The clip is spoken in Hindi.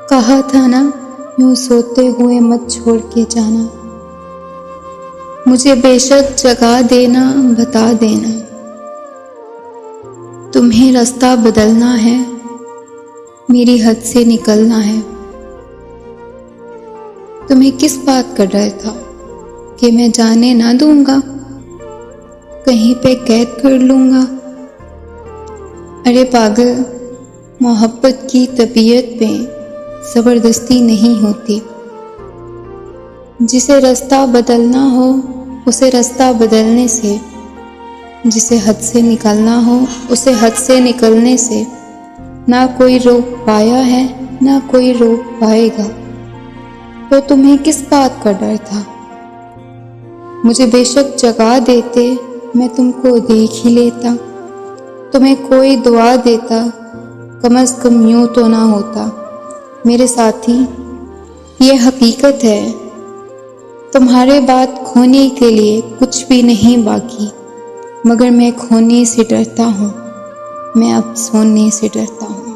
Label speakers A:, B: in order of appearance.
A: कहा था ना, यूं सोते हुए मत छोड़ के जाना। मुझे बेशक जगा देना, बता देना। तुम्हें रास्ता बदलना है, मेरी हद से निकलना है। तुम्हें किस बात का डर था कि मैं जाने ना दूंगा, कहीं पे कैद कर लूंगा। अरे पागल, मोहब्बत की तबीयत पे ज़बरदस्ती नहीं होती। जिसे रास्ता बदलना हो उसे रास्ता बदलने से, जिसे हद से निकलना हो उसे हद से निकलने से ना कोई रोक पाया है ना कोई रोक पाएगा। तो तुम्हें किस बात का डर था? मुझे बेशक जगा देते, मैं तुमको देख ही लेता। तुम्हें कोई दुआ देता, कम से कम यूं तो ना होता। मेरे साथी, ये हकीकत है, तुम्हारे बाद खोने के लिए कुछ भी नहीं बाकी। मगर मैं खोने से डरता हूँ, मैं अब सोने से डरता हूँ।